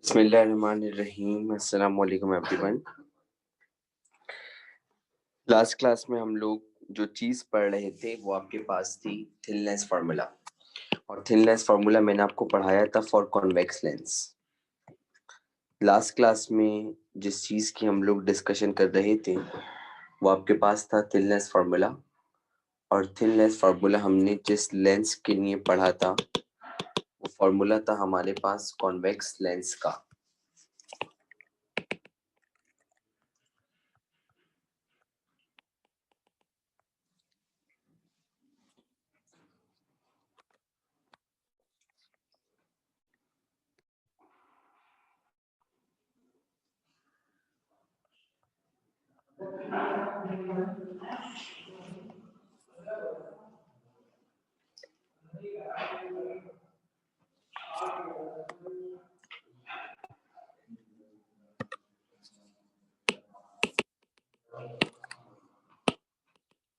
बिस्मिल्लाहिर्रहमानिर्रहीम। अस्सलाम वालेकुम एवरीवन। लास्ट क्लास में हम लोग जो चीज़ पढ़ रहे थे वो आपके पास थी थिननेस फार्मूला। और थिननेस फार्मूला मैंने आपको पढ़ाया था for convex lens. Last class में जिस चीज़ की हम लोग डिस्कशन कर रहे थे वो आपके पास था थिननेस फार्मूला। और थिननेस फार्मूला हमने जिस लेंस के लिए पढ़ा था वो फार्मूला था हमारे पास कॉन्वेक्स लेंस का।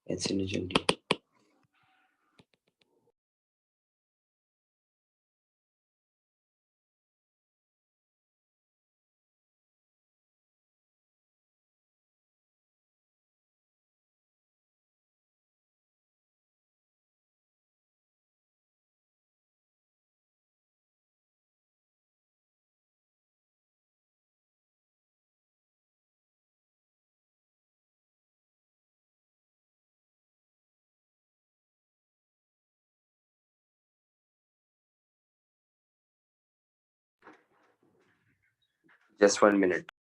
ऐसे नहीं जल्दी जस्ट 1 मिनट।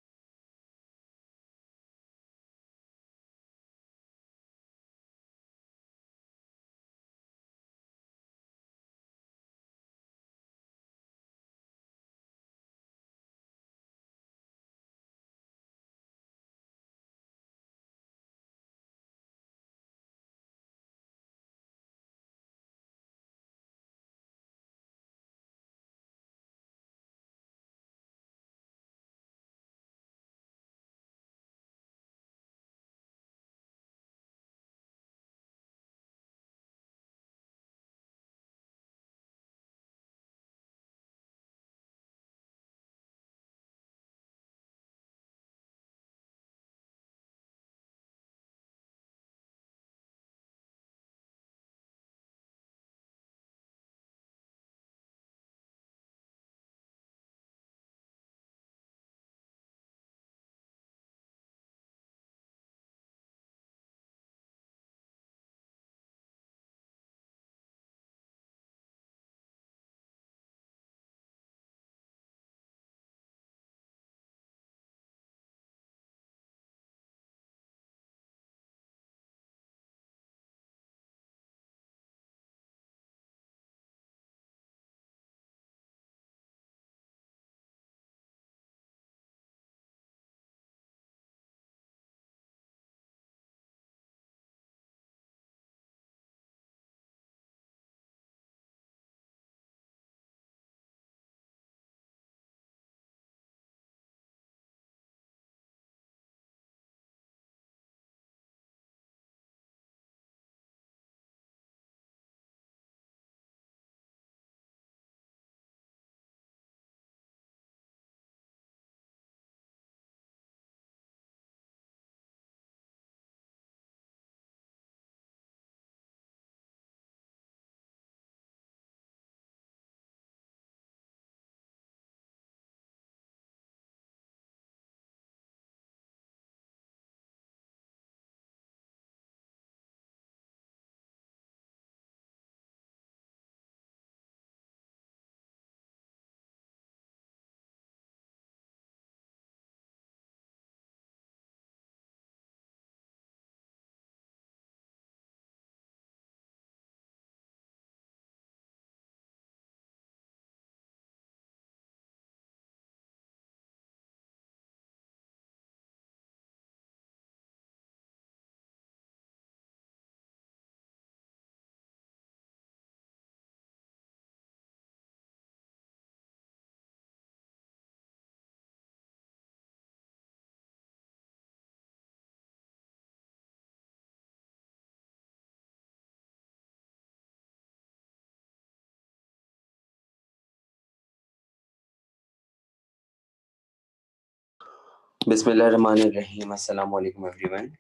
बिस्मिल्लाहिर्रहमानिर्रहीम, अस्सलाम वालेकुम एवरीवन।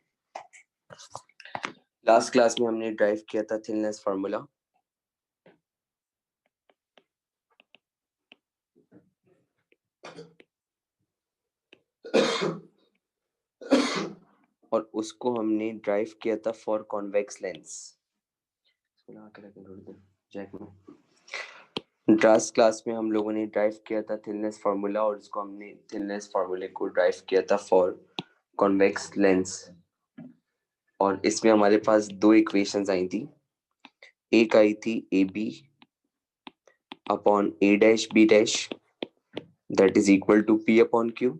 लास्ट क्लास में हमने ड्राइव किया था थिननेस फार्मूला। और उसको हमने ड्राइव किया था for convex lens. Last class में हम लोगों ने ड्राइव किया था थिननेस फार्मूला और उसको हमने थिननेस फार्मूले को ड्राइव किया था फॉर कॉन्वेक्स लेंस। और इसमें हमारे पास दो इक्वेशंस आई थी। एक आई थी A B upon A dash B dash that is equal to P upon Q.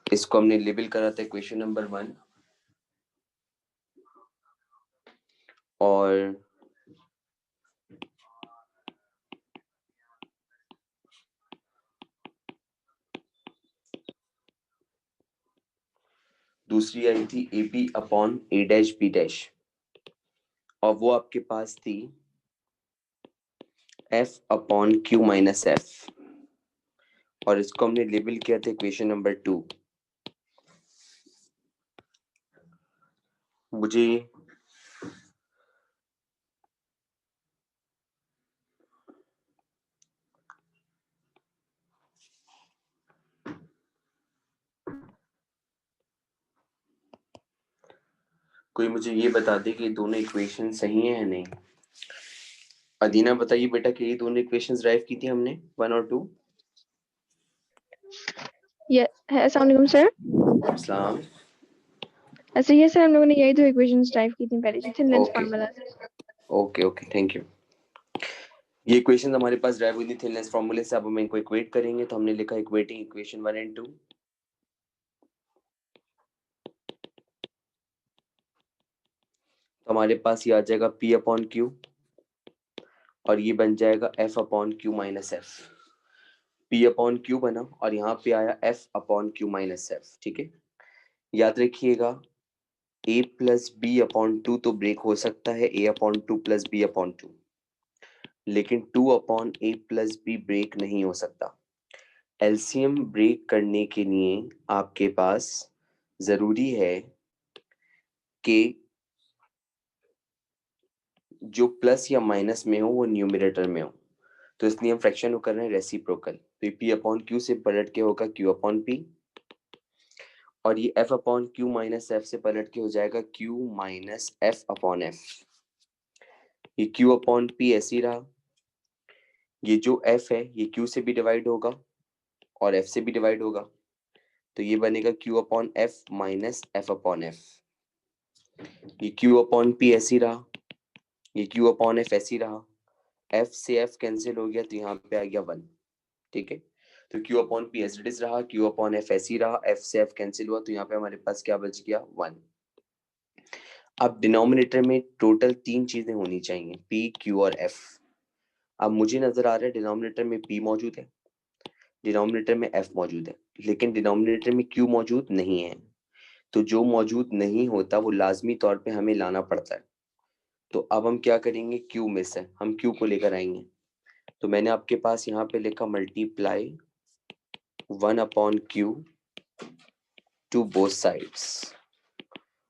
इसको हमने लेबल करा था इक्वेशन नंबर 1। और दूसरी आई थी A B upon A dash B dash और वो आपके पास थी F upon Q minus F और इसको हमने लेबल किया था इक्वेशन नंबर 2। मुझे कोई मुझे ये बता दे कि दोनों इक्वेशन सही है या नहीं। अदीना बताइए बेटा कि ये दोनों इक्वेशंस ड्राइव की थी हमने 1 और 2। अस्सलाम वालेकुम सर। अस्सलाम। अच्छा ये सर हम लोगों ने यही दो इक्वेशंस ड्राइव की थी पहले से thinness okay formula. Okay okay thank you. ये इक्वेशन हमारे पास ड्राइव हुई थी थिननेस फार्मूले से। अब हम इनको इक्वेट करेंगे तो हमने लिखा इक्वेटिंग इक्वेशन 1 एंड 2। तो हमारे पास ये आ जाएगा P अपॉन Q और ये बन जाएगा F upon Q minus F. P upon Q बना और यहाँ पे आया F upon Q minus F. ठीक है, याद रखिएगा A प्लस बी अपॉन 2 तो ब्रेक हो सकता है A upon 2 plus B upon 2, लेकिन 2 upon A plus B break नहीं हो सकता। एलसीएम ब्रेक करने के लिए आपके पास जरूरी है कि जो प्लस या माइनस में हो वो न्यूमरेटर में हो। तो इसलिए हम फ्रैक्शन को कर रहे हैं रेसिप्रोकल। तो ये P अपॉन Q से पलट के होगा Q अपॉन P और ये F upon Q minus F से पलट के हो जाएगा Q minus F upon F. ये Q अपॉन P ऐसे ही रहा। ये जो F है ये Q से भी डिवाइड होगा और F से भी डिवाइड होगा, तो ये बनेगा Q upon F minus F upon F. ये Q अपॉन P ऐसे ही रहा, ये Q अपॉन एफ ऐसे ही रहा। F से F कैंसिल हो गया तो यहाँ पे आ गया 1। ठीक है, तो Q upon P as it is रहा, Q अपॉन F ऐसे ही रहा, F से F कैंसिल हुआ तो यहाँ पे हमारे पास क्या बच गया 1। अब डिनोमिनेटर में टोटल 3 चीजें होनी चाहिए P Q और F। अब मुझे नजर आ रहा है डिनोमिनेटर में P मौजूद है, डिनोमिनेटर में F मौजूद है, लेकिन डिनोमिनेटर में Q मौजूद नहीं है। तो जो मौजूद नहीं होता वो लाजमी तौर पे हमें लाना पड़ता है। तो अब हम क्या करेंगे, Q मिस है, हम Q को लेकर आएंगे। तो मैंने आपके पास यहाँ पे लिखा multiply 1 upon Q to both sides.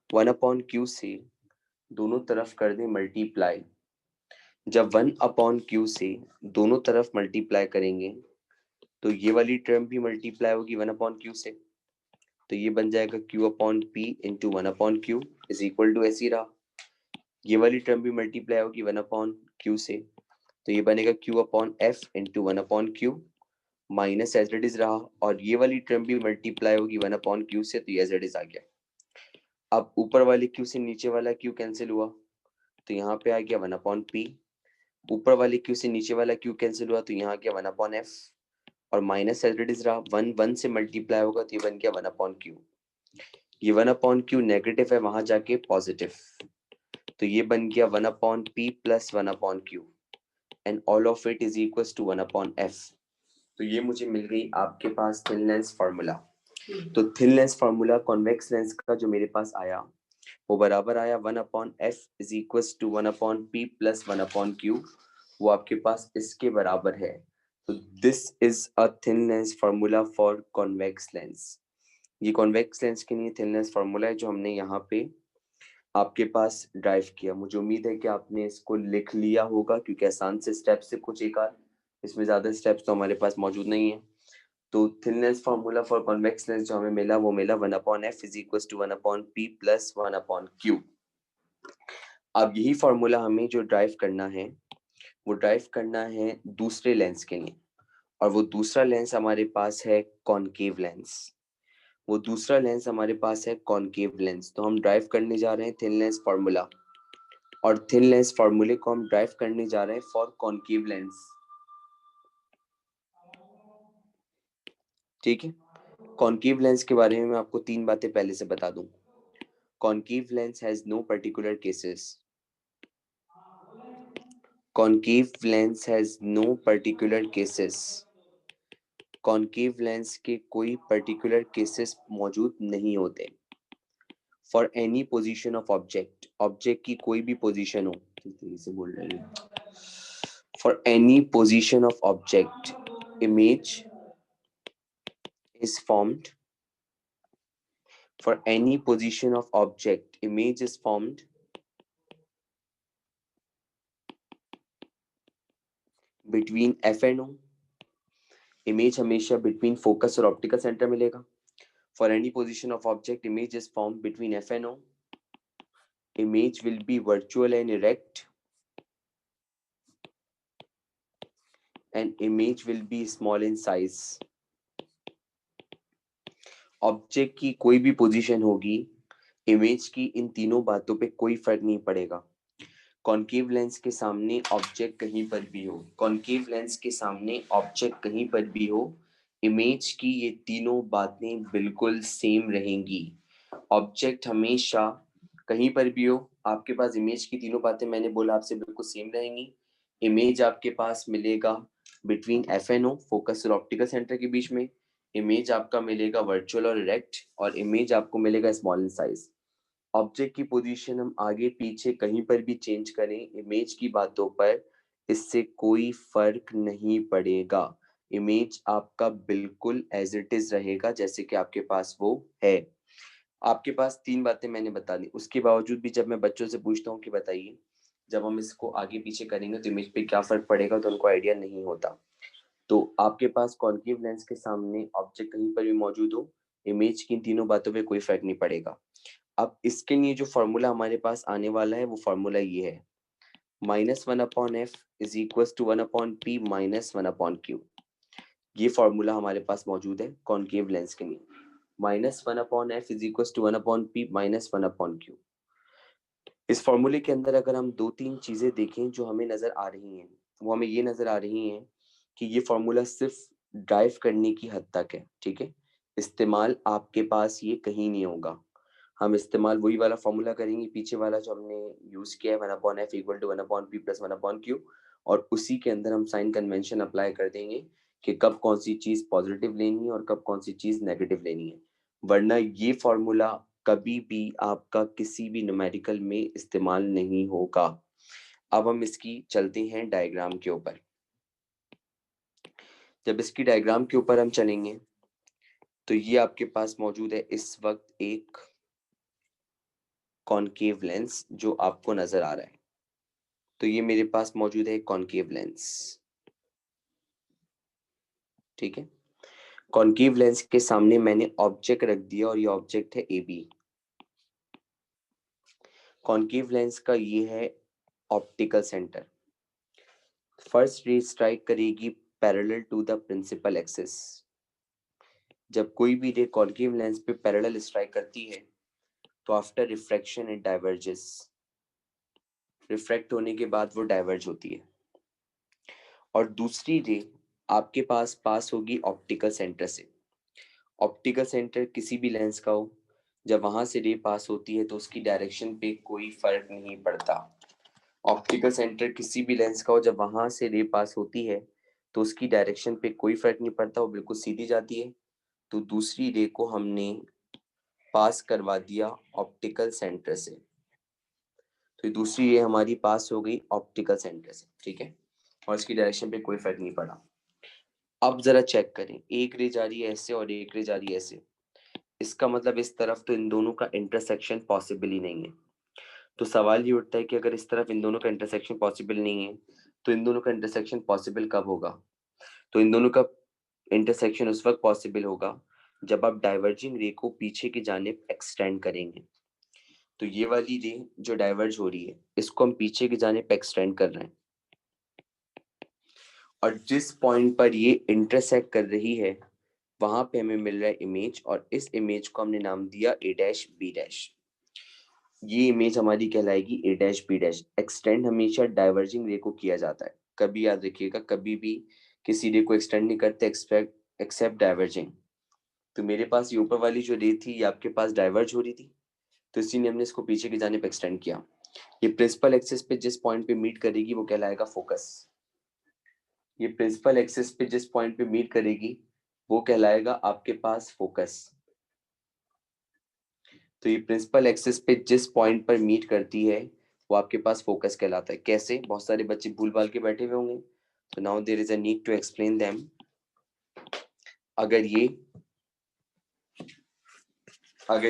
1 upon Q से दोनों तरफ कर दें मल्टीप्लाई। जब 1 अपॉन Q से दोनों तरफ मल्टीप्लाई करेंगे तो ये वाली टर्म भी मल्टीप्लाई होगी 1 अपॉन Q से, तो ये बन जाएगा Q upon P into 1 upon Q is equal to ऐसी रहा। ये वाली टर्म भी मल्टीप्लाई होगी 1 अपॉन Q से, तो ये बनेगा Q upon F into 1 upon Q minus as it is रहा। और ये वाली टर्म भी मल्टीप्लाई होगी 1 अपॉन Q से, तो ये एज इट इज आ गया। अब ऊपर वाले Q से नीचे वाला Q कैंसिल हुआ तो यहाँ पे आ गया 1 अपॉन P। ऊपर वाले Q से नीचे वाला Q कैंसिल हुआ तो यहाँ आ गया 1 अपॉन F और माइनस एज इट इज रहा। 1 1 से मल्टीप्लाई होगा तो ये बन गया 1 अपॉन Q। ये 1 अपॉन Q नेगेटिव है, वहां जाके पॉजिटिव, तो ये बन गया 1 upon P plus 1 upon Q and all of it is equals to 1 upon F। तो ये मुझे मिल गई आपके पास थिन लेंस फार्मूला। तो thin lens formula convex lens का जो मेरे पास आया वो बराबर आया 1 upon F is equals to 1 upon P plus 1 upon Q। वो आपके पास इसके बराबर है। तो this is a thin lens formula for convex lens. ये कॉन्वेक्स लेंस के लिए थिन लेंस फार्मूला है जो हमने यहाँ पे आपके पास ड्राइव किया। मुझे उम्मीद है कि आपने इसको लिख लिया होगा, क्योंकि आसान से स्टेप्स से कुछ एक आध, इसमें ज्यादा स्टेप्स तो हमारे पास मौजूद नहीं है। तो thin lens formula for convex lens जो हमें मिला वो मिला 1/f is equal to 1/p plus 1/q। अब यही फार्मूला हमें जो ड्राइव करना है वो ड्राइव करना है दूसरे लेंस के लिए, और वो दूसरा लेंस हमारे पास है कॉनकेव लेंस। वो दूसरा लेंस हमारे पास है कॉनकेव लेंस। तो हम ड्राइव करने जा रहे हैं थिन लेंस फार्मूला, और थिन लेंस फार्मूले को हम ड्राइव करने जा रहे हैं फॉर कॉनकेव लेंस। ठीक है, कॉनकेव लेंस के बारे में मैं आपको 3 बातें पहले से बता दूं। Concave lens has no particular cases. Concave lens has no particular cases. Concave lens के कोई पर्टिकुलर केसेस मौजूद नहीं होते। For any position of object, object की कोई भी पोजीशन हो, किस तरीके से बोल रहे हैं, for any position of object image is formed. For any position of object image is formed between f and o। Image हमेशा between फोकस और ऑप्टिकल सेंटर मिलेगा। For any position of object image is formed between f and o। Image will be virtual and erect, and image will be small in size। Object की कोई भी position होगी, image की इन तीनों बातों पे कोई फर्क नहीं पड़ेगा। कॉनकेव लेंस के सामने ऑब्जेक्ट कहीं पर भी हो, कॉनकेव लेंस के सामने ऑब्जेक्ट कहीं पर भी हो, इमेज की ये तीनों बातें बिल्कुल सेम रहेंगी। ऑब्जेक्ट हमेशा कहीं पर भी हो, आपके पास इमेज की तीनों बातें मैंने बोला आपसे बिल्कुल सेम रहेंगी। इमेज आपके पास मिलेगा between F and O, focus और ऑप्टिकल सेंटर के बीच में। इमेज आपका मिलेगा वर्चुअल और इरेक्ट, और इमेज आपको मिलेगा स्मॉल इन साइज। ऑब्जेक्ट की पोजीशन हम आगे पीछे कहीं पर भी चेंज करें, इमेज की बातों पर इससे कोई फर्क नहीं पड़ेगा। इमेज आपका बिल्कुल एज इट इज रहेगा जैसे कि आपके पास वो है। आपके पास 3 बातें मैंने बता दी, उसके बावजूद भी जब मैं बच्चों से पूछता हूँ कि बताइए जब हम इसको आगे पीछे करेंगे तो इमेज पे क्या फर्क पड़ेगा, तो उनको आइडिया नहीं होता। तो आपके पास कॉन्केव लेंस के सामने ऑब्जेक्ट कहीं पर भी मौजूद हो, इमेज की इन तीनों बातों पे कोई फर्क नहीं पड़ेगा। अब इसके लिए जो फॉर्मूला हमारे पास आने वाला है वो फॉर्मूला ये है, -1/f is equal to 1/p minus 1/q। ये फॉर्मूला हमारे पास मौजूद है कॉन्केव लेंस के लिए। -1/f is equal to 1/p minus 1/q। इस फॉर्मूले के अंदर अगर हम 2-3 चीजें देखें जो हमें नजर आ रही हैं, वो हमें ये नजर आ रही हैं कि ये फॉर्मूला सिर्फ ड्राइव करने की हद तक है। ठीक है, इस्तेमाल आपके पास ये कहीं नहीं होगा। हम इस्तेमाल वही वाला फॉर्मूला करेंगे पीछे वाला जो हमने यूज किया है, 1/f equal to 1/p plus 1/q, और उसी के अंदर हम साइन कन्वेंशन अप्लाई कर देंगे कि कब कौन सी चीज पॉजिटिव लेनी है और कब कौन सी चीज नेगेटिव लेनी है। वरना ये फॉर्मूला कभी भी आपका किसी भी न्यूमेरिकल में इस्तेमाल नहीं होगा। अब हम इसकी चलते हैं डायग्राम के ऊपर। जब इसकी डायग्राम के ऊपर हम चलेंगे तो ये आपके पास मौजूद है इस वक्त एक कॉनकेव लेंस जो आपको नजर आ रहा है। तो ये मेरे पास मौजूद है कॉनकेव लेंस। ठीक है, कॉनकेव लेंस के सामने मैंने ऑब्जेक्ट रख दिया और ये ऑब्जेक्ट है ए बी। कॉनकेव लेंस का ये है optical centre. First ray strike करेगी parallel to the principal axis. जब कोई भी रे कॉनकेव लेंस पे पैरेलल स्ट्राइक करती है तो after refraction it diverges. Refract होने के बाद वो डाइवर्ज होती है, और दूसरी रे आपके पास होगी ऑप्टिकल सेंटर से। ऑप्टिकल सेंटर किसी भी लेंस का हो, जब वहां से रे पास होती है तो उसकी डायरेक्शन पे कोई फर्क नहीं पड़ता। ऑप्टिकल सेंटर किसी भी लेंस का हो, जब वहां से रे पास होती है तो उसकी डायरेक्शन पे कोई फर्क नहीं पड़ता, वो बिल्कुल सीधी जाती है। तो दूसरी रे को हमने पास करवा दिया ऑप्टिकल सेंटर से, तो दूसरी रे हमारी पास हो गई ऑप्टिकल सेंटर से। ठीक है, और इसकी डायरेक्शन पे कोई फर्क नहीं पड़ा। अब जरा चेक करें, एक रे जा रही है ऐसे और एक रे जा रही है ऐसे, इसका मतलब इस तरफ तो इन दोनों का इंटरसेक्शन पॉसिबल ही नहीं है। तो सवाल ये उठता है कि अगर इस तरफ इन दोनों का इंटरसेक्शन पॉसिबल नहीं है तो इन दोनों का इंटरसेक्शन पॉसिबल कब होगा? तो इन दोनों का इंटरसेक्शन उस वक्त पॉसिबल होगा जब आप डाइवर्जिंग रे को पीछे की जानिब एक्सटेंड करेंगे। तो ये वाली रे जो डाइवर्ज हो रही है इसको हम पीछे की जानिब एक्सटेंड कर रहे हैं, और जिस पॉइंट पर ये इंटरसेक्ट कर रही है वहां पे हमें मिल रहा है इमेज, और इस इमेज को हमने नाम दिया ए डैश बी डैश। ये इमेज हमारी कहलाएगी ए डैश बी डैश। एक्सटेंड हमेशा डाइवर्जिंग रे को किया जाता है, कभी याद रखिएगा, कभी भी किसी रे को एक्सटेंड नहीं करते एक्सेप्ट डाइवर्जिंग। तो मेरे पास ये ऊपर वाली जो रे थी ये आपके पास डाइवर्ज हो रही थी, तो इसीलिए हमने इसको पीछे की जानिब एक्सटेंड किया। ये प्रिंसिपल एक्सिस पे जिस पॉइंट पे मीट करेगी वो कहलाएगा फोकस। ये प्रिंसिपल एक्सिस पे जिस पॉइंट पे मीट करेगी वो कहलाएगा आपके पास फोकस। तो ये प्रिंसिपल एक्सिस पे जिस पॉइंट पर मीट करती है वो आपके पास फोकस कहलाता है। कैसे? बहुत सारे बच्चे भूल भाल के बैठे हुए होंगे, तो now there is a need to explain them. अगर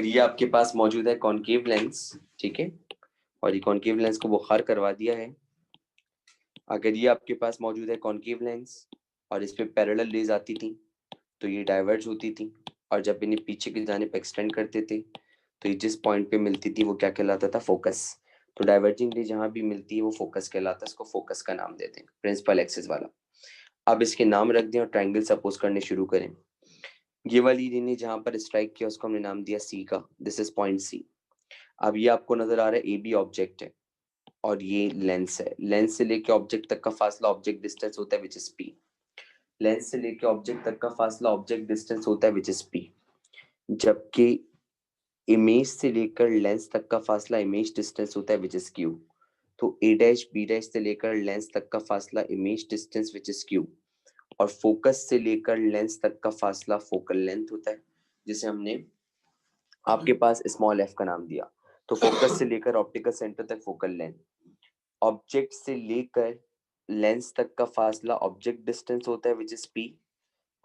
ये आपके पास मौजूद है कॉनकेव लेंस, ठीक है, और ये कॉनकेव लेंस को बुखार करवा दिया है। अगर ये आपके पास मौजूद है कॉनकेव लेंस और इस पे पैरेलल रेज आती थी तो ये डाइवर्ज होती थी, और जब इन्हें पीछे की जानिब एक्सटेंड करते थे तो ये जिस पॉइंट पे मिलती थी वो क्या कहलाता था? फोकस। तो डाइवर्जिंग रे जहां भी मिलती है वो फोकस कहलाता है, इसको फोकस का नाम देते हैं, प्रिंसिपल एक्सिस वाला। अब इसके नाम रख दें और ट्रायंगल सपोज करने शुरू करें। ये वाली रे ने जहां पर स्ट्राइक किया उसको हमने नाम दिया सी का, दिस इज पॉइंट सी। अब ये आपको नजर आ रहा है ए बी ऑब्जेक्ट है और ये लेंस है। लेंस से लेके ऑब्जेक्ट तक का फासला ऑब्जेक्ट डिस्टेंस होता है विच इज पी। लेंस से लेके ऑब्जेक्ट तक का फासला ऑब्जेक्ट डिस्टेंस होता है विच इज पी, जबकि इमेज से लेकर लेंस तक का फासला इमेज डिस्टेंस होता है विच इज क्यू। तो ए डैश बी डैश से लेकर लेंस तक का फासला image distance which is Q, और फोकस से लेकर लेंस तक का फासला फोकल लेंथ होता है, जिसे हमने आपके पास स्मॉल एफ का नाम दिया। तो फोकस से लेकर ऑप्टिकल सेंटर तक फोकल लेंथ, ऑब्जेक्ट से लेकर लेंस तक का फासला ऑब्जेक्ट डिस्टेंस होता है विच इज पी,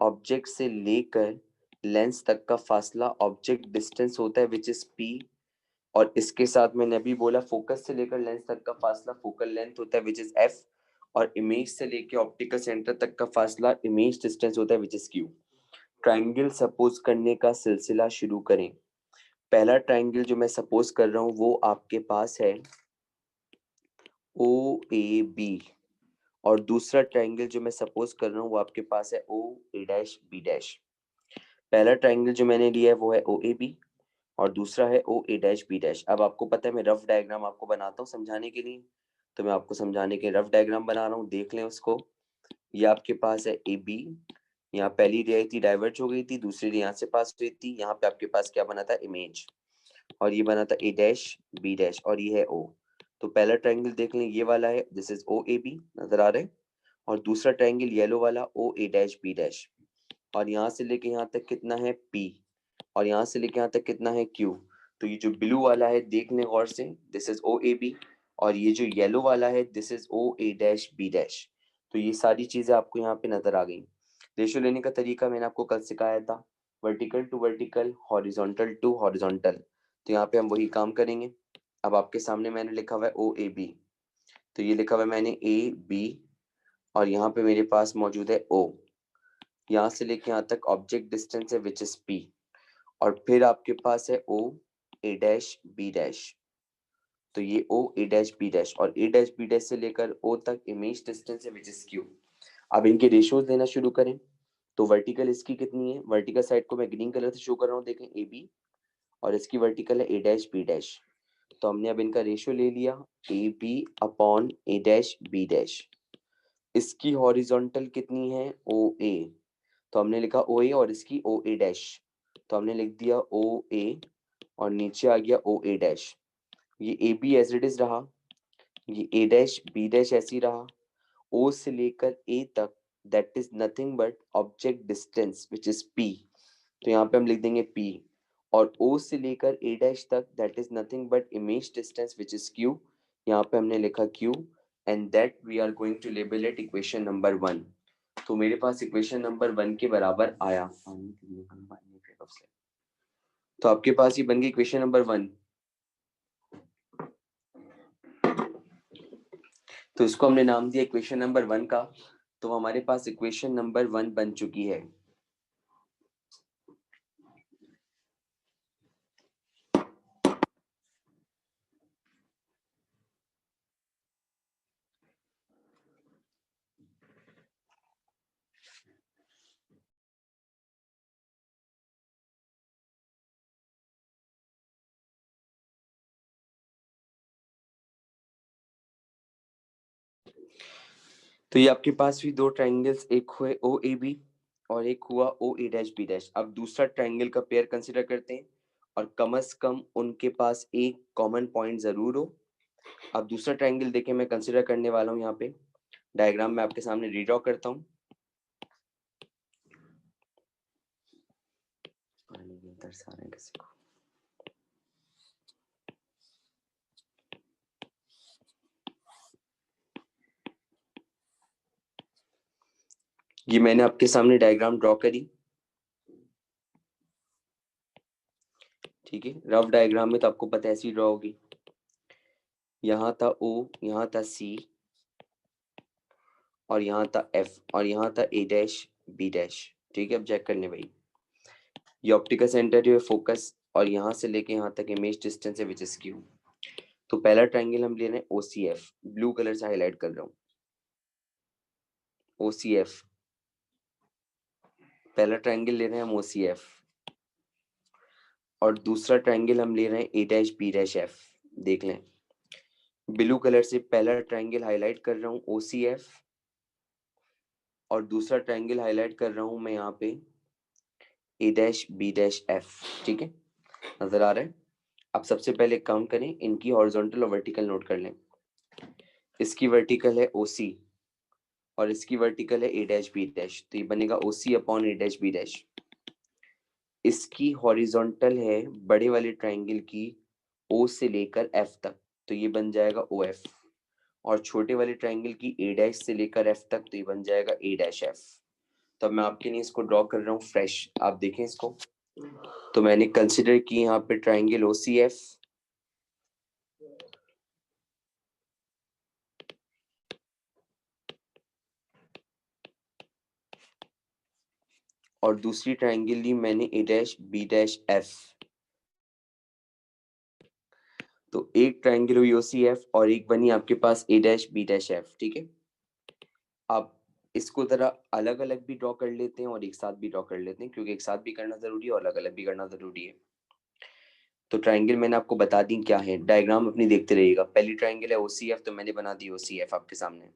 ऑब्जेक्ट से लेकर लेंस तक का फासला ऑब्जेक्ट डिस्टेंस होता है विच इज पी, और इसके साथ मैंने अभी बोला फोकस से लेकर लेंस तक का फासला फोकल लेंथ होता है विच इज एफ, और इमेज से लेकर ऑप्टिकल सेंटर तक का फासला इमेज डिस्टेंस होता है विच इज क्यू। ट्राइंगल सपोज करने का सिलसिला शुरू करें। पहला ट्राइंगल जो मैं सपोज कर रहा हूँ वो आपके पास है ओ ए बी, और दूसरा ट्राइंगल जो मैं सपोज कर रहा हूँ वो आपके पास है ओ ए डैश बी डैश। पहला ट्राइंगल जो मैंने लिया है वो है ओ ए बी और दूसरा है ओ ए डैश बी डैश। अब आपको पता है मैं रफ डायग्राम आपको बनाता हूँ समझाने के लिए, तो मैं आपको समझाने के रफ डायग्राम बना रहा हूँ, देख लें उसको। ये आपके पास है ए बी, यहाँ पहली रे आई थी डाइवर्ज हो गई थी, दूसरी रे यहाँ से पास हुई थी, यहाँ पे आपके पास क्या बना था? इमेज। और ये बना था ए डैश बी डैश और ये है ओ। तो पहला ट्राइंगल देख लें, ये वाला है, this is O A B, नजर आ रहा है। और दूसरा ट्राइंगल येलो वाला O A dash B dash, और यहाँ से लेके यहाँ तक कितना है पी, और यहाँ से लेके यहाँ तक कितना है क्यू। तो ये जो ब्लू वाला है देख लें गौर से, this is O A B, और ये जो येलो वाला है this is O A dash B dash. तो ये सारी चीजें आपको यहाँ पे नजर आ गई। रेशियो लेने का तरीका मैंने आपको कल सिखाया था, vertical to vertical, horizontal to horizontal. तो यहाँ पे हम वही काम करेंगे। अब आपके सामने मैंने लिखा हुआ है ओ ए बी, तो ये लिखा हुआ है मैंने ए बी, और यहाँ पे मेरे पास मौजूद है ओ। यहाँ से लेके यहाँ तक ऑब्जेक्ट डिस्टेंस है विच इज पी, और फिर आपके पास है ओ ए डैश बी डैश। तो ये ओ ए डैश बी डैश, और ए डैश बी डैश से लेकर ओ तक इमेज डिस्टेंस है विच इज क्यू। अब इनके रेशियोज लेना शुरू करें। तो वर्टिकल इसकी कितनी है? वर्टिकल साइड को मैं ग्रीन कलर से शो कर रहा हूँ, देखें ए बी, और इसकी वर्टिकल है ए डैश बी डैश। तो हमने अब इनका रेशियो ले लिया A B upon A dash B dash. इसकी हॉरिजॉन्टल कितनी है? ओ ए, तो हमने लिखा ओ ए, और इसकी ओ ए डैश, तो हमने लिख दिया ओ ए, और नीचे आ गया ओ ए डैश। ये A B as it is रहा, ये ए डैश बी डैश ऐसे ही रहा, ओ से लेकर ए तक that is nothing but object distance which is P, तो यहाँ पे हम लिख देंगे पी, और ओ से लेकर ए डैश तक that is nothing but image distance which is Q, यहाँ पे हमने लिखा Q, and that we are going to label it equation number 1। तो मेरे पास इक्वेशन नंबर 1 के बराबर आया। तो आपके पास ये बन गई इक्वेशन नंबर 1। तो इसको हमने नाम दिया इक्वेशन नंबर 1 का। तो हमारे पास इक्वेशन नंबर 1 बन चुकी है। तो ये आपके पास भी दो ट्राइंगल्स, एक हुए ओ ए बी और एक हुआ ओ ए डैश बी डैश। अब दूसरा ट्राइंगल का पेयर कंसिडर करते हैं और कम से कम उनके पास एक कॉमन पॉइंट जरूर हो। अब दूसरा ट्राइंगल देखें मैं कंसिडर करने वाला हूँ। यहाँ पे डायग्राम में आपके सामने रीड्रॉ करता हूँ। दर्शा रहे हैं किसी को। ये मैंने आपके सामने डायग्राम ड्रॉ करी, ठीक है। रफ डायग्राम में तो आपको पता है ऐसी ड्रॉ होगी। यहाँ था O, यहाँ था C और यहाँ था F और यहाँ था A डैश B डैश, ठीक है। अब चेक करने भाई, ये ऑप्टिकल सेंटर जो है फोकस और यहाँ से लेके यहाँ तक इमेज डिस्टेंस है विच इज Q। तो पहला ट्राइंगल हम ले रहे हैं OCF, ब्लू कलर से हाईलाइट कर रहा हूँ। OCF पहला ट्राइंगल ले रहे हैं हम OCF और दूसरा ट्राइंगल हम ले रहे हैं A dash B dash F। देख लें, ब्लू कलर से पहला ट्राइंगल हाईलाइट कर रहा हूँ OCF और दूसरा ट्राइंगल हाईलाइट कर रहा हूँ मैं यहाँ पे A dash B dash F, ठीक है। नजर आ रहा है। अब सबसे पहले काउंट करें, इनकी हॉरिजॉन्टल और वर्टिकल नोट कर लें। इसकी वर्टिकल है OC और इसकी वर्टिकल है A डैश B डैश, तो ये बनेगा OC upon A dash B dash. इसकी हॉरिजॉन्टल है बड़े वाले ट्राइंगल की O से लेकर F तक, तो ये बन जाएगा OF और छोटे वाले ट्राइंगल की A डैश से लेकर F तक, तो ये बन जाएगा A डैश F। तो मैं आपके लिए इसको ड्रॉ कर रहा हूँ फ्रेश, आप देखें इसको। तो मैंने कंसिडर की यहाँ पे ट्राइंगल OCF और दूसरी ट्राइंगल ली मैंने A dash B dash F। तो एक ट्राइंगल हुई OCF और एक बनी आपके पास A dash B dash F, ठीक है। अब इसको जरा अलग अलग भी ड्रॉ कर लेते हैं और एक साथ भी ड्रॉ कर लेते हैं, क्योंकि एक साथ भी करना जरूरी है और अलग अलग भी करना जरूरी है। तो ट्राइंगल मैंने आपको बता दी क्या है, डायग्राम अपनी देखते रहिएगा। पहली ट्राइंगल है OCF, तो मैंने बना दी OCF आपके सामने।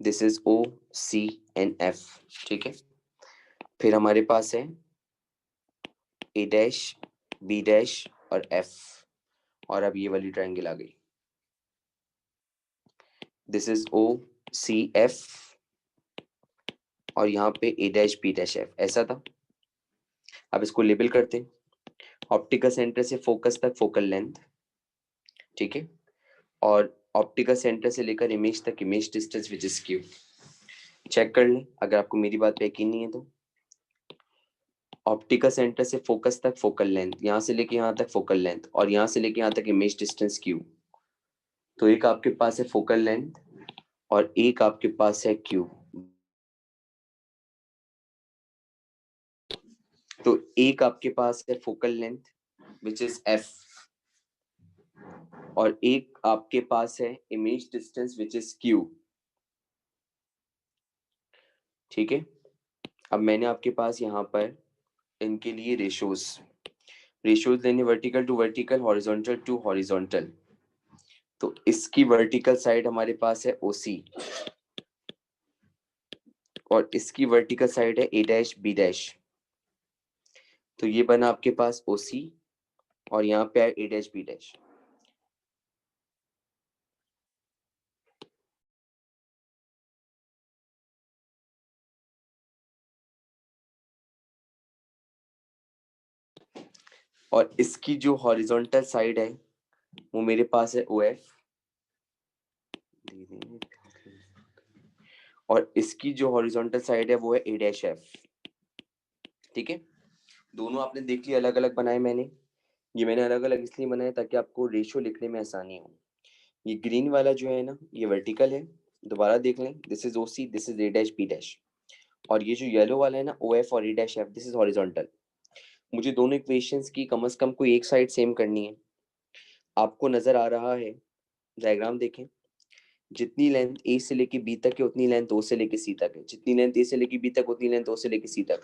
This is O C and F, ठीक है। फिर हमारे पास है A डैश B डैश और F और अब ये वाली ट्राइंगल आ गई। This is O C F और यहाँ पे A dash B dash F, ऐसा था। अब इसको लेबल करते हैं। ऑप्टिकल सेंटर से फोकस तक फोकल लेंथ, ठीक है। और ऑप्टिकल सेंटर से लेकर इमेज तक image distance which is Q। Check कर लें अगर आपको मेरी बात पे यकीन नहीं है तो। ऑप्टिकल सेंटर से फोकस तक फोकल लेंथ, यहाँ से लेके यहाँ तक फोकल लेंथ और यहाँ से लेके यहाँ तक इमेज डिस्टेंस Q। तो एक आपके पास है फोकल लेंथ और एक आपके पास है Q। तो एक आपके पास है focal length which is F और एक आपके पास है image distance which is Q, ठीक है। अब मैंने आपके पास यहाँ पर इनके लिए रेशियोज लेने, vertical to vertical, horizontal to horizontal. तो इसकी वर्टिकल साइड हमारे पास है OC और इसकी वर्टिकल साइड है A डैश B डैश। तो ये बना आपके पास OC और यहाँ पे है A डैश B डैश। और इसकी जो हॉरिजॉन्टल साइड है वो मेरे पास है OF, और इसकी जो हॉरिजॉन्टल साइड है वो है ए डैश एफ। ठीक है, दोनों आपने देख लिया, अलग अलग बनाए मैंने। ये मैंने अलग अलग इसलिए बनाया ताकि आपको रेशियो लिखने में आसानी हो। ये ग्रीन वाला जो है ना, ये वर्टिकल है, दोबारा देख लें, this is O C, this is A dash B dash. और ये जो येलो वाला है ना, ओ एफ और A dash F, this is horizontal. मुझे दोनों इक्वेशंस की कम से कम कोई एक साइड सेम करनी है। आपको नजर आ रहा है, डायग्राम देखें, जितनी लेंथ ए से लेके बी तक है उतनी लेंथ ओ से लेके सी तक है, जितनी लेंथ ए से लेके बी तक उतनी लेंथ ओ से लेके सी तक,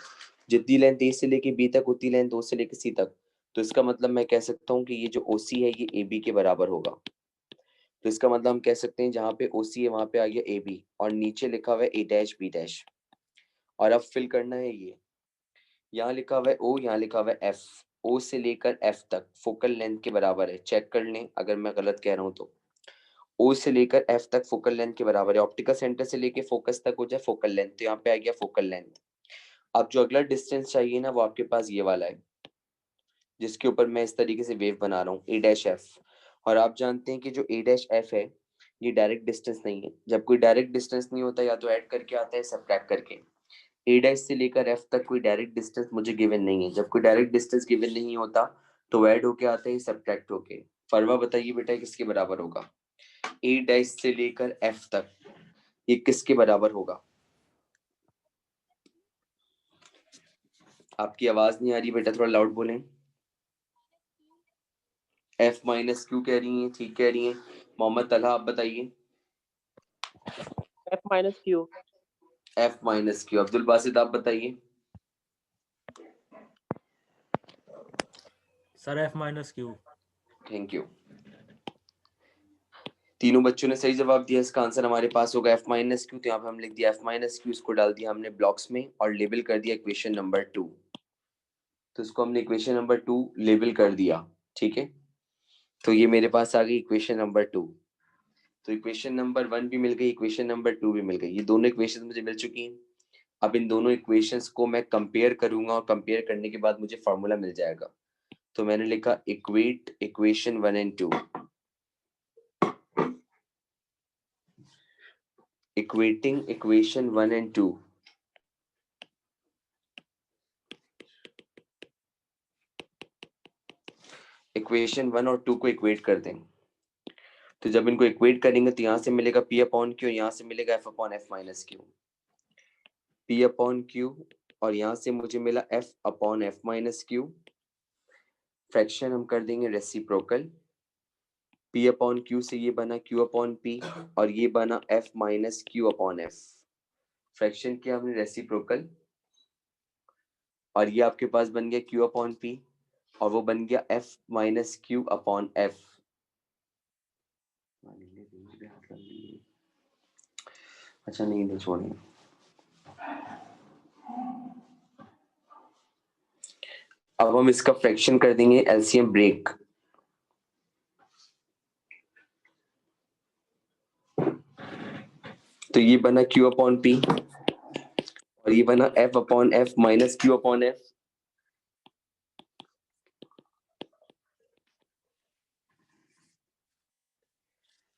जितनी लेंथ ए से लेके बी तक उतनी लेंथ ओ से लेके सी तक। तो इसका मतलब मैं कह सकता हूँ कि ये जो ओ सी है ये ए बी के बराबर होगा। तो इसका मतलब हम कह सकते हैं जहाँ पे ओ सी है वहां पे आ गया ए बी, और नीचे लिखा हुआ है ए डैश बी डैश। और अब फिल करना है ये, यहाँ लिखा हुआ है ओ, यहाँ लिखा हुआ है एफ। ओ से लेकर एफ तक फोकल लेंथ के बराबर है, चेक कर लें अगर मैं गलत कह रहा हूँ तो। ओ से लेकर एफ तक फोकल लेंथ के बराबर है, ऑप्टिकल सेंटर से लेके फोकस तक हो जाए फोकल लेंथ, तो यहाँ पे आ गया फोकल लेंथ। अब जो अगला डिस्टेंस चाहिए ना वो आपके पास ये वाला है, जिसके ऊपर मैं इस तरीके से वेव बना रहा हूँ, ए डैश एफ। और आप जानते हैं कि जो ए डैश एफ है ये डायरेक्ट डिस्टेंस नहीं है। जब कोई डायरेक्ट डिस्टेंस नहीं होता या तो ऐड करके आता है सब्ट्रैक्ट करके। ए डैश से लेकर एफ तक कोई डायरेक्ट डिस्टेंस मुझे गिवन नहीं है। जब कोई डायरेक्ट डिस्टेंस गिवन नहीं होता तो ऐड होके आता है सब्ट्रैक्ट होके। फरवा बताइए बेटा किसके बराबर होगा? ए डैश से लेकर एफ तक ये किसके बराबर होगा? आपकी आवाज नहीं आ रही बेटा, थोड़ा लाउड बोलें। एफ माइनस क्यू कह रही हैं, ठीक कह रही हैं। मोहम्मद तलहा आप बताइए। F minus Q. F minus Q. Abdul Basit आप बताइए। Sir F minus Q. Thank you. तीनों बच्चों ने सही जवाब दिया। इसका आंसर हमारे पास होगा एफ माइनस क्यू। तो यहाँ पे हम लिख दिया एफ माइनस क्यू, इसको डाल दिया हमने ब्लॉक्स में और लेबल कर दिया इक्वेशन नंबर 2। तो इसको हमने इक्वेशन नंबर 2 लेबल कर दिया। ठीक है, तो ये मेरे पास आ गई इक्वेशन नंबर 2। तो इक्वेशन नंबर 1 भी मिल गई, इक्वेशन नंबर 2 भी मिल गई, ये दोनों इक्वेशन मुझे मिल चुकी हैं। अब इन दोनों इक्वेशंस को मैं कंपेयर करूंगा और कंपेयर करने के बाद मुझे फॉर्मूला मिल जाएगा। तो मैंने लिखा equate equation 1 and 2। Equating equation 1 and 2। Equation 1 और 2 को इक्वेट कर दें। तो जब इनको इक्वेट करेंगे तो यहाँ से मिलेगा P अपॉन Q, यहाँ से मिलेगा F upon F minus Q। P upon Q और यहाँ से मुझे मिला F upon F minus Q। Fraction हम कर देंगे रेसिप्रोकल। P अपॉन Q से ये बना Q अपॉन P और ये बना F minus Q upon F। Fraction किया हमने रेसिप्रोकल और ये आपके पास बन गया Q अपॉन P और वो बन गया F minus Q upon F। अच्छा नहीं दे छोड़िए। अब हम इसका फ्रैक्शन कर देंगे एलसीएम ब्रेक। तो ये बना Q अपॉन P और ये बना F upon F minus Q upon F।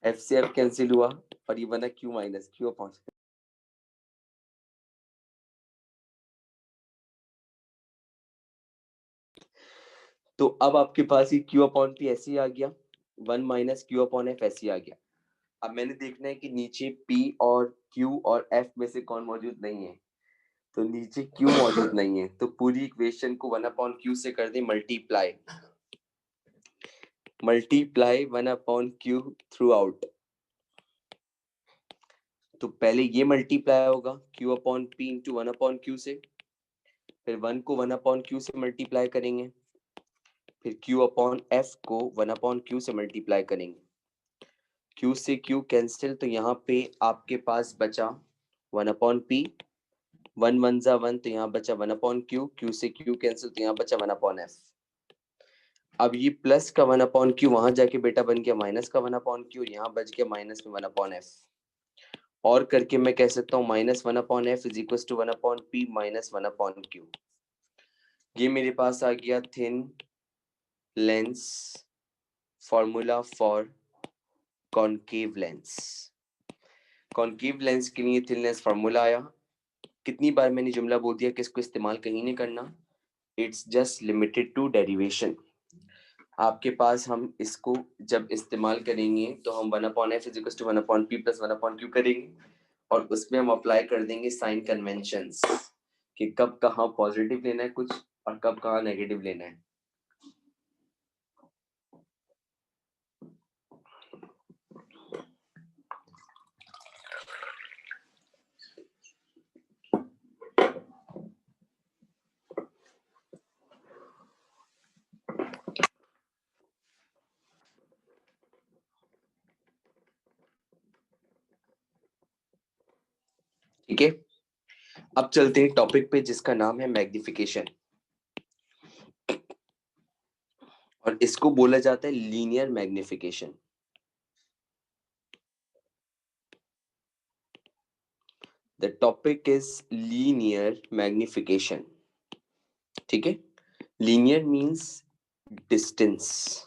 F से F कैंसिल हुआ और ये बना Q माइनस Q अपॉन। तो अब आपके पास ये Q अपॉन P ऐसे ही आ गया, 1 माइनस Q अपॉन F ऐसे ही आ गया। अब मैंने देखना है कि नीचे P और Q और F में से कौन मौजूद नहीं है। तो नीचे Q मौजूद नहीं है, तो पूरी इक्वेशन को 1 अपॉन Q से कर दें multiply. Multiply 1 upon Q through out. तो पहले ये मल्टीप्लाई होगा Q upon P into 1 upon Q से, फिर 1 को 1 अपॉन Q से मल्टीप्लाई करेंगे, फिर Q अपॉन F को 1 अपॉन Q से मल्टीप्लाई करेंगे। Q से Q कैंसिल, तो यहाँ पे आपके पास बचा 1 अपॉन P, 1 1 जा 1, तो यहाँ बचा 1 अपॉन Q, Q से Q कैंसिल, तो यहाँ बचा 1 अपॉन F। अब ये प्लस का 1 अपॉन Q वहां जाके बेटा बन गया माइनस का 1 अपॉन Q, यहाँ बच गया माइनस में 1 अपॉन F। और करके मैं कह सकता हूँ minus 1 upon F is equal to 1 upon P minus 1 upon Q। ये मेरे पास आ गया thin lens formula for concave lens. Concave lens के लिए थिननेस फार्मूला आया। कितनी बार मैंने जुमला बोल दिया कि इसको इस्तेमाल कहीं नहीं करना, it's just limited to derivation. आपके पास हम इसको जब इस्तेमाल करेंगे तो हम 1/f = 1/p + 1/q करेंगे और उसमें हम अप्लाई कर देंगे साइन कन्वेंशंस कि कब कहाँ पॉजिटिव लेना है कुछ और कब कहाँ नेगेटिव लेना है। ठीक है, अब चलते हैं टॉपिक पे जिसका नाम है मैग्निफिकेशन, और इसको बोला जाता है linear magnification. The topic is linear magnification. ठीक है, लीनियर मीन्स डिस्टेंस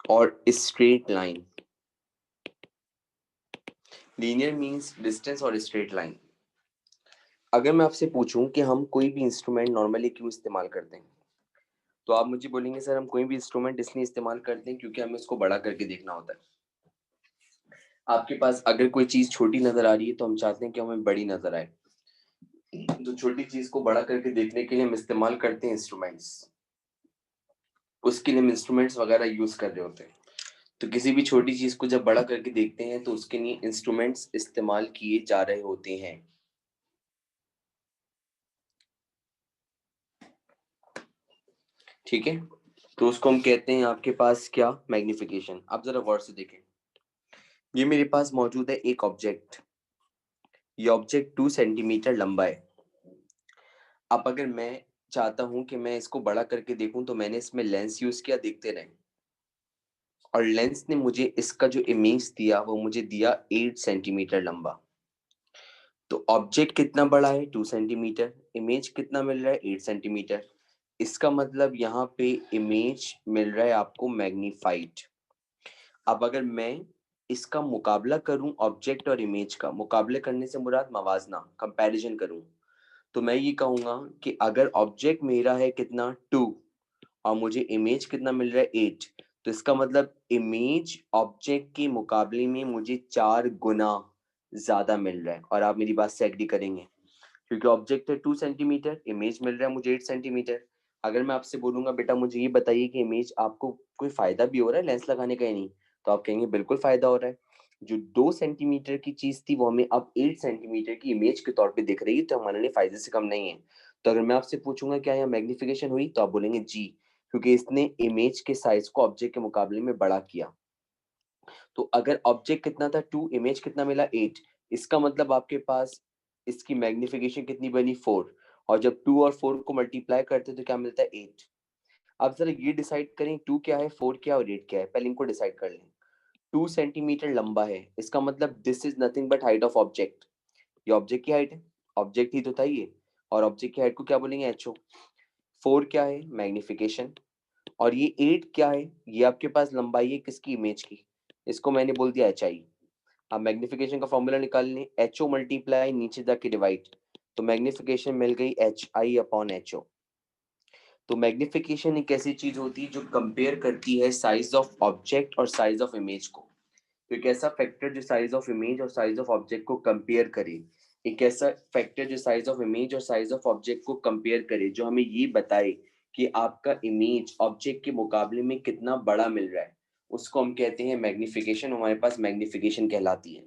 और straight line. Linear means distance और स्ट्रेट लाइन। अगर मैं आपसे पूछूं कि हम कोई भी इंस्ट्रूमेंट नॉर्मली क्यों इस्तेमाल करते हैं, तो आप मुझे बोलेंगे सर हम कोई भी इंस्ट्रूमेंट इसलिए इस्तेमाल करते हैं क्योंकि हमें इसको बड़ा करके देखना होता है। आपके पास अगर कोई चीज छोटी नजर आ रही है तो हम चाहते हैं कि हमें बड़ी नजर आए, तो छोटी चीज को बड़ा करके देखने के लिए हम इस्तेमाल करते हैं इंस्ट्रूमेंट्स। उसके लिए हम इंस्ट्रूमेंट्स वगैरह यूज कर रहे होते हैं। तो किसी भी छोटी चीज को जब बड़ा करके देखते हैं तो उसके लिए इंस्ट्रूमेंट्स इस्तेमाल किए जा रहे होते हैं। ठीक है, तो उसको हम कहते हैं आपके पास क्या, मैग्निफिकेशन। आप जरा गौर से देखें, ये मेरे पास मौजूद है एक ऑब्जेक्ट। ये ऑब्जेक्ट 2 सेंटीमीटर लंबा है। अब अगर मैं चाहता हूं कि मैं इसको बड़ा करके देखूं तो मैंने इसमें लेंस यूज किया, देखते रहे, और लेंस ने मुझे इसका जो इमेज दिया वो मुझे दिया 8 सेंटीमीटर लंबा। तो ऑब्जेक्ट कितना बड़ा है 2 सेंटीमीटर, इमेज कितना मिल रहा है 8 सेंटीमीटर। इसका मतलब यहाँ पे इमेज मिल रहा है आपको मैग्नीफाइड। अब अगर मैं इसका मुकाबला करूं, ऑब्जेक्ट और इमेज का मुकाबले करने से मुराद मवाजना, कंपैरिजन करूं, तो मैं ये कहूंगा कि अगर ऑब्जेक्ट मेरा है कितना 2 और मुझे इमेज कितना मिल रहा है 8, तो इसका मतलब इमेज ऑब्जेक्ट के मुकाबले में मुझे 4 गुना ज्यादा मिल रहा है। और आप मेरी बात से एग्री करेंगे क्योंकि ऑब्जेक्ट है 2 सेंटीमीटर, इमेज मिल रहा है मुझे 8 सेंटीमीटर। अगर मैं आपसे बोलूंगा बेटा मुझे ये बताइए कि इमेज आपको कोई फायदा भी हो रहा है लेंस लगाने का या नहीं, तो आप कहेंगे बिल्कुल फायदा हो रहा है। जो 2 सेंटीमीटर की चीज थी वो हमें अब 8 सेंटीमीटर की इमेज के तौर पे दिख रही है, तो हमारे लिए फायदे से कम नहीं है। तो अगर मैं आपसे पूछूंगा क्या यहाँ मैग्निफिकेशन हुई, तो आप बोलेंगे जी, क्योंकि इसने इमेज के साइज को ऑब्जेक्ट के मुकाबले में बड़ा किया। तो अगर ऑब्जेक्ट कितना था 2, इमेज कितना मिला 8, इसका मतलब आपके पास इसकी मैग्निफिकेशन कितनी बनी 4, और जब 2 और 4 को मल्टीप्लाई करते हैं तो क्या मिलता है 8। अब जरा ये डिसाइड करें 2 क्या है, 4 क्या है और 8 क्या है, पहले इनको डिसाइड कर लें। 2 सेंटीमीटर लंबा है, इसका मतलब this is nothing but height of object. ये ऑब्जेक्ट की हाइट है, ऑब्जेक्ट ही तो था ये, और ऑब्जेक्ट की हाइट को क्या बोलेंगे एचओ। 4 क्या है, मैग्निफिकेशन, और ये 8 क्या है, ये आपके पास लंबाई है किसकी, इमेज की, इसको मैंने बोल दिया एच आई। अब मैग्निफिकेशन का फॉर्मूला निकाल लें, एच ओ मल्टीप्लाई नीचे जाके डिवाइड, तो मैग्निफिकेशन मिल गई H I upon H O. तो मैग्निफिकेशन एक ऐसी चीज होती है जो कंपेयर करती है साइज ऑफ ऑब्जेक्ट और साइज ऑफ इमेज को। तो एक ऐसा फैक्टर जो साइज ऑफ इमेज और साइज ऑफ ऑब्जेक्ट को कंपेयर करे, एक ऐसा फैक्टर जो साइज ऑफ इमेज और साइज ऑफ ऑब्जेक्ट को कंपेयर करे, जो हमें ये बताए कि आपका इमेज ऑब्जेक्ट के मुकाबले में कितना बड़ा मिल रहा है, उसको हम कहते हैं मैग्निफिकेशन। हमारे पास मैग्निफिकेशन कहलाती है।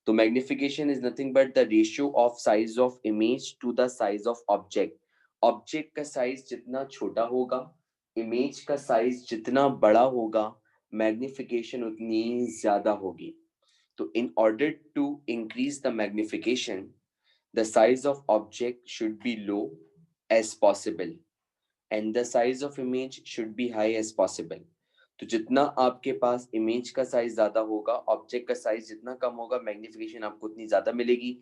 तो magnification is nothing but the ratio of size of image to the size of object. Object का साइज जितना छोटा होगा, इमेज का साइज जितना बड़ा होगा, मैग्निफिकेशन उतनी ज्यादा होगी। तो in order to increase the magnification, the size of object should be low as possible and the size of image should be high as possible. तो जितना आपके पास इमेज का साइज ज्यादा होगा, ऑब्जेक्ट का साइज जितना कम होगा, मैग्निफिकेशन आपको उतनी ज्यादा मिलेगी।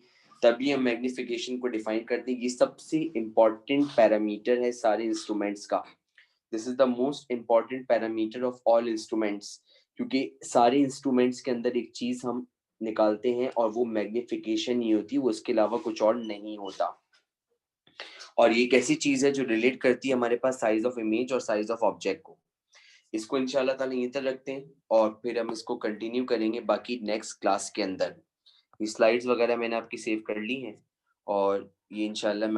तभी हम मैग्निफिकेशन को डिफाइन करते हैं। ये सबसे इंपॉर्टेंट पैरामीटर है सारे इंस्ट्रूमेंट्स का। This is the most important parameter of all instruments, क्योंकि सारे इंस्ट्रूमेंट्स के अंदर एक चीज हम निकालते हैं और वो मैग्निफिकेशन नहीं होती, वो उसके अलावा कुछ और नहीं होता। और ये एक ऐसी चीज है जो रिलेट करती है हमारे पास साइज ऑफ इमेज और साइज ऑफ ऑब्जेक्ट को। इसको इंशाल्लाह ताला यहीं तक रखते हैं और फिर हम इसको कंटिन्यू करेंगे बाकी नेक्स्ट क्लास के अंदर। ये स्लाइड्स वगैरह मैंने आपकी सेव कर ली हैं और ये इंशाल्लाह मैं